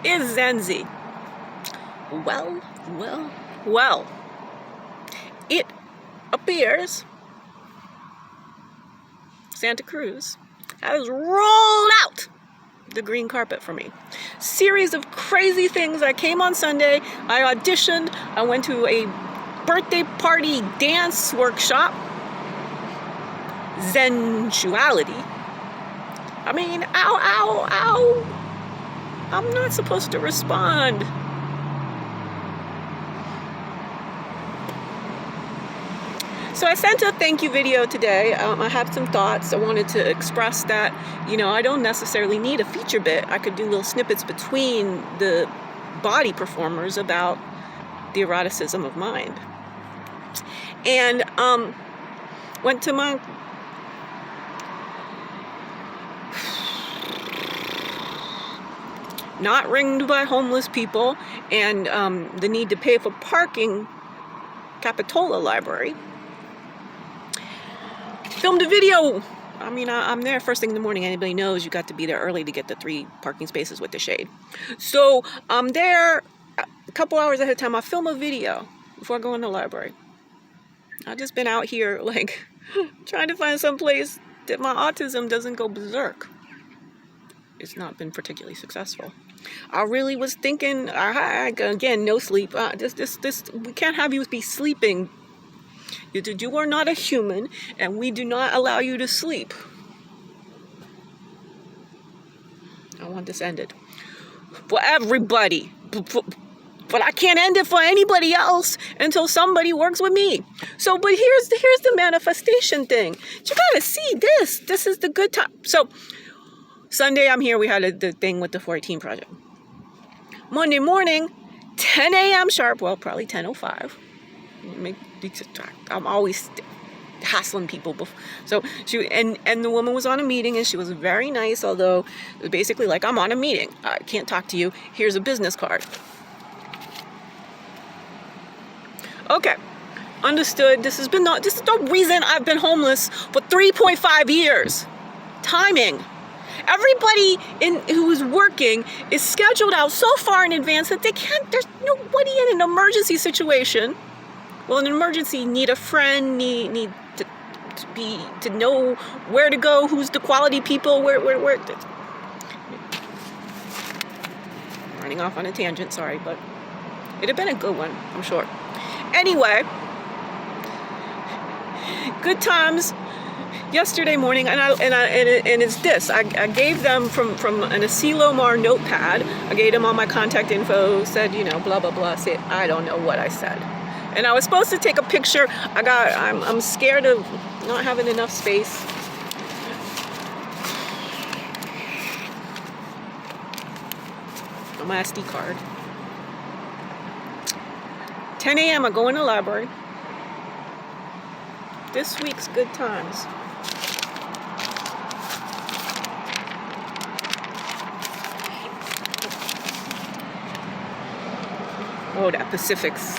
is Zenzi? Well, well. It appears Santa Cruz has rolled out the green carpet for me. Series of crazy things. I came on Sunday, I auditioned, I went to a birthday party dance workshop. Sensuality. I mean, ow. I'm not supposed to respond. So I sent a thank you video today. I had some thoughts. I wanted to express that, I don't necessarily need a feature bit. I could do little snippets between the body performers about the eroticism of mind. And went to my not ringed by homeless people and the need to pay for parking Capitola Library. Filmed a video. I mean, I'm there first thing in the morning. Anybody knows you got to be there early to get the 3 parking spaces with the shade. So I'm there a couple hours ahead of time. I film a video before I go in the library. I've just been out here like trying to find some place that my autism doesn't go berserk. It's not been particularly successful. I really was thinking, again, no sleep. We can't have you be sleeping. You are not a human, and we do not allow you to sleep. I want this ended for everybody, but I can't end it for anybody else until somebody works with me. So, but here's the manifestation thing. You gotta see this. This is the good time. So, Sunday I'm here. We had the thing with the 418 project. Monday morning, 10 a.m. sharp. Well, probably 10:05. I'm always hassling people. So and the woman was on a meeting and she was very nice, although basically like, I'm on a meeting. I can't talk to you. Here's a business card. Okay. Understood. This is the reason I've been homeless for 3.5 years. Timing. Everybody who is working is scheduled out so far in advance that there's nobody in an emergency situation. Well, in an emergency, need a friend, need to know where to go, who's the quality people, where. Running off on a tangent, sorry, but it'd have been a good one, I'm sure. Anyway, good times. Yesterday morning, and it's this. I gave them from an Asilomar notepad. I gave them all my contact info. Said blah blah blah. Said I don't know what I said, and I was supposed to take a picture. I'm scared of not having enough space. On my SD card. 10 a.m. I go in the library. This week's good times. Oh, that Pacific's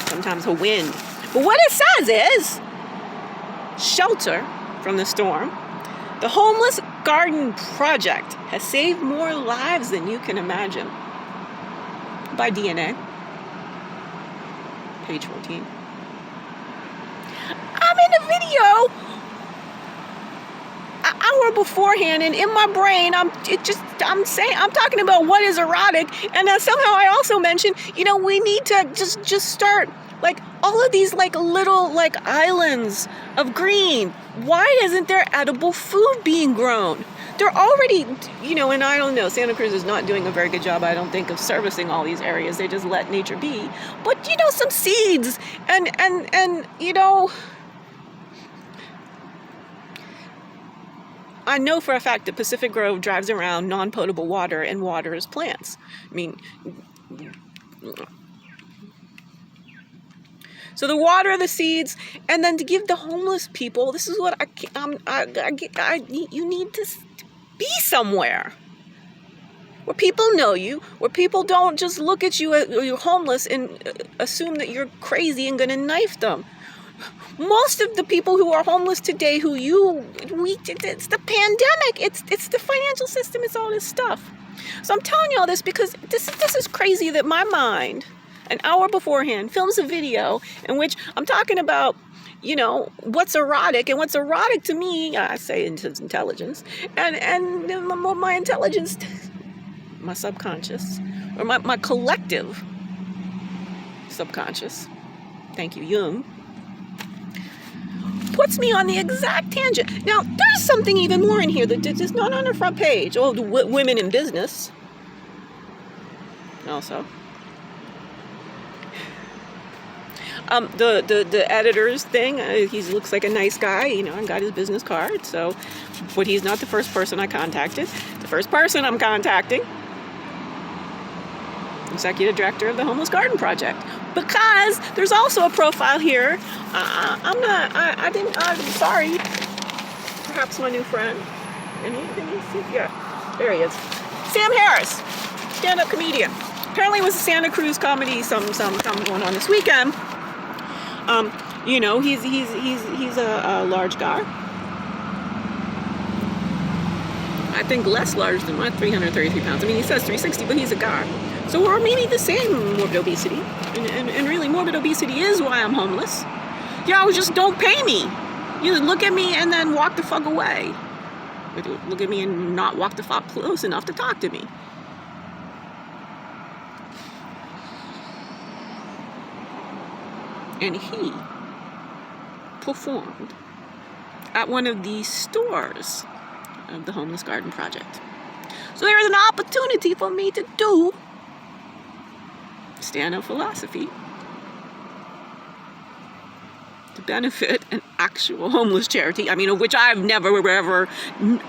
sometimes a wind. But what it says is shelter from the storm. The Homeless Garden Project has saved more lives than you can imagine. By DNA. Page 14. I'm in the video an hour beforehand, and in my brain, I'm talking about what is erotic, and then somehow I also mentioned, we need to just start like all of these like little like islands of green. Why isn't there edible food being grown? They're already, and I don't know, Santa Cruz is not doing a very good job, I don't think, of servicing all these areas. They just let nature be. But, some seeds and I know for a fact that Pacific Grove drives around non-potable water and waters plants. I mean, so the water, the seeds, and then to give the homeless people, this is what you need to be somewhere where people know you, where people don't just look at you as you're homeless and assume that you're crazy and gonna knife them. Most of the people who are homeless today, it's the pandemic, it's the financial system, it's all this stuff. So I'm telling you all this because this is crazy that my mind, an hour beforehand, films a video in which I'm talking about, what's erotic, and what's erotic to me, I say it's intelligence, and my intelligence, my subconscious, or my collective subconscious, thank you, Jung, puts me on the exact tangent. Now, there's something even more in here that is not on the front page. Oh, the women in business. Also. The editor's thing, he looks like a nice guy, and got his business card, so, but he's not the first person I contacted. The first person I'm contacting, Executive Director of the Homeless Garden Project, because there's also a profile here. I'm sorry, perhaps my new friend, and yeah, there he is, Sam Harris, stand-up comedian. Apparently it was a Santa Cruz comedy, something going on this weekend. He's a large guy. I think less large than my 333 pounds. I mean, he says 360, but he's a guy. So we're maybe the same morbid obesity. And really, morbid obesity is why I'm homeless. Y'all just don't pay me. You look at me and then walk the fuck away. Look at me and not walk the fuck close enough to talk to me. And he performed at one of the stores of the Homeless Garden Project. So there is an opportunity for me to do stand-up philosophy to benefit an actual homeless charity. I mean, of which I've never, ever,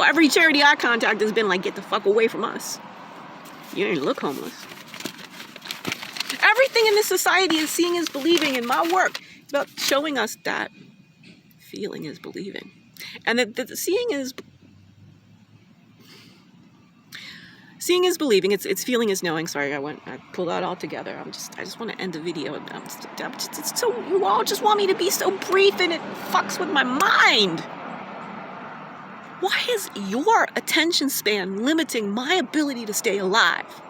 every charity I contact has been like, get the fuck away from us. You ain't look homeless. Everything in this society is seeing is believing, in my work. It's about showing us that feeling is believing. And that seeing is believing. It's feeling is knowing. Sorry, I pulled that all together. I just want to end the video. It's so, you all just want me to be so brief, and it fucks with my mind. Why is your attention span limiting my ability to stay alive?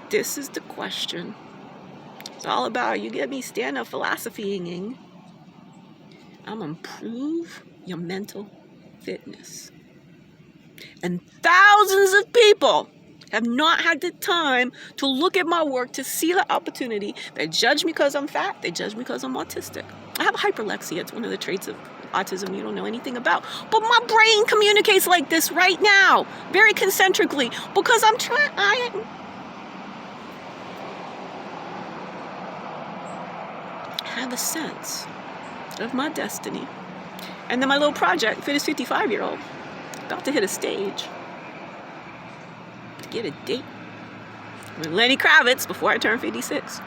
This is the question. It's all about, you get me stand-up philosophying. I'm gonna improve your mental fitness. And thousands of people have not had the time to look at my work to see the opportunity. They judge me because I'm fat. They judge me because I'm autistic. I have hyperlexia. It's one of the traits of autism you don't know anything about. But my brain communicates like this right now, very concentrically, because I have a sense of my destiny. And then my little project for this 55-year-old, about to hit a stage, to get a date with Lenny Kravitz before I turn 56.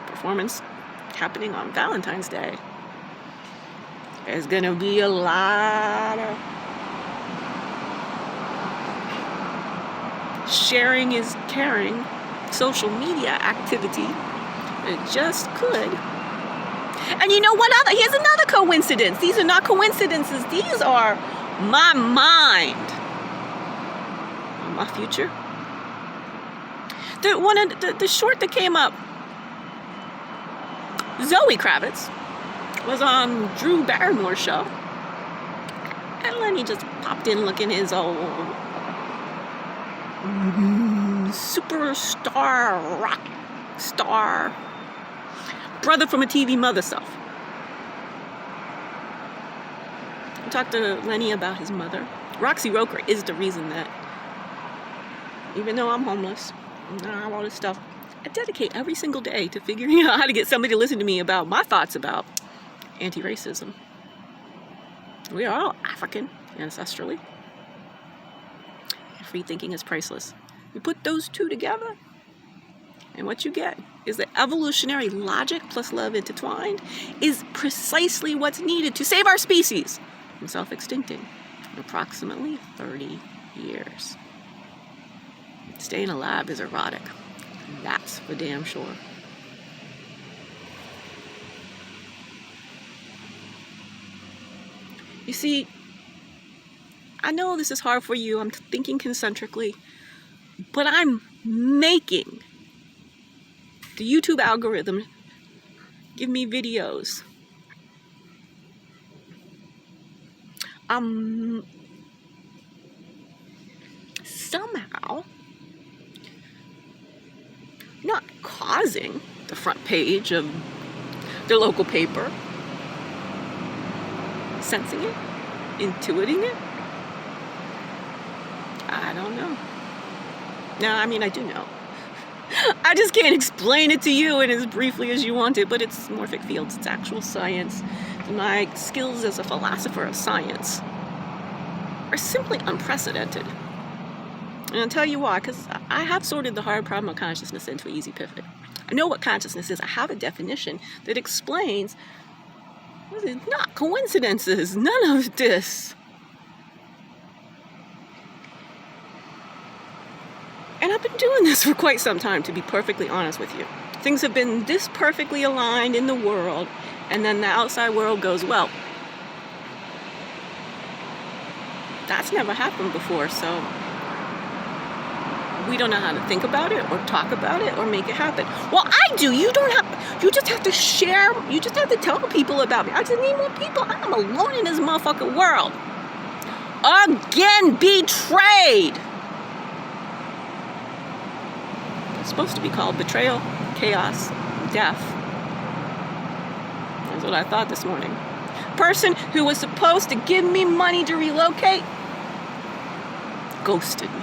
Performance happening on Valentine's Day. There's gonna be a lot of sharing is caring social media activity. It just could. And you know what other? Here's another coincidence. These are not coincidences. These are my mind. My future. The short that came up, Zoe Kravitz, was on Drew Barrymore's show. And Lenny just popped in looking his old superstar, rock star, brother from a TV mother self. I talked to Lenny about his mother. Roxy Roker is the reason that, even though I'm homeless and I have all this stuff, I dedicate every single day to figuring out how to get somebody to listen to me about my thoughts about anti-racism. We are all African ancestrally. Free thinking is priceless. You put those two together, and what you get is that evolutionary logic plus love intertwined is precisely what's needed to save our species from self-extincting in approximately 30 years. Staying alive is erotic. That's for damn sure. You see, I know this is hard for you. I'm thinking concentrically. But I'm making the YouTube algorithm give me videos. I'm somehow not causing the front page of the local paper. Sensing it? Intuiting it? I don't know. No, I mean, I do know. I just can't explain it to you in as briefly as you want it, but it's morphic fields. It's actual science. My skills as a philosopher of science are simply unprecedented. And I'll tell you why, because I have sorted the hard problem of consciousness into an easy pivot. I know what consciousness is. I have a definition that explains it's not coincidences. None of this. And I've been doing this for quite some time, to be perfectly honest with you. Things have been this perfectly aligned in the world, and then the outside world goes, well, that's never happened before, so we don't know how to think about it or talk about it or make it happen. Well, I do. You don't have. You just have to share. You just have to tell people about me. I just need more people. I'm alone in this motherfucking world. Again, betrayed. It's supposed to be called betrayal, chaos, death. That's what I thought this morning. Person who was supposed to give me money to relocate ghosted me.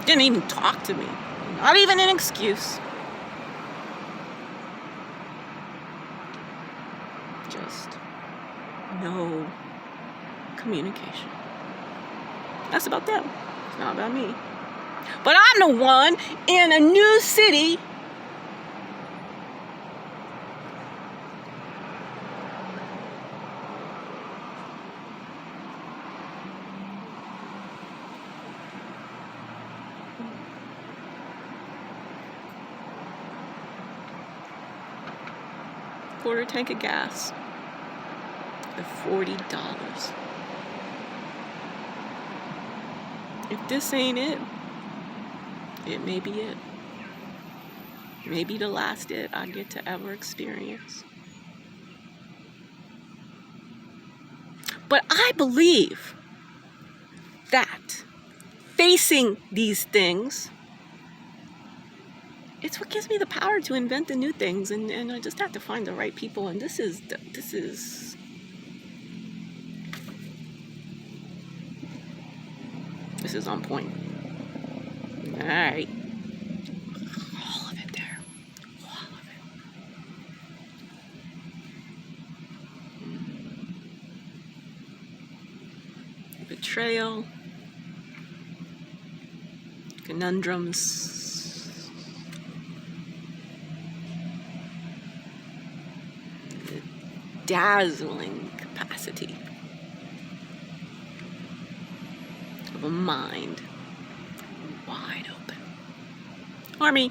Didn't even talk to me. Not even an excuse. Just no communication. That's about them. It's not about me. But I'm the one in a new city quarter tank of gas at $40. If this ain't it, it may be it. Maybe the last it I get to ever experience. But I believe that facing these things, it's what gives me the power to invent the new things, and I just have to find the right people, and this is on point. All right. All of it there. All of it. Betrayal. Conundrums. The dazzling capacity of a mind wide open. Army.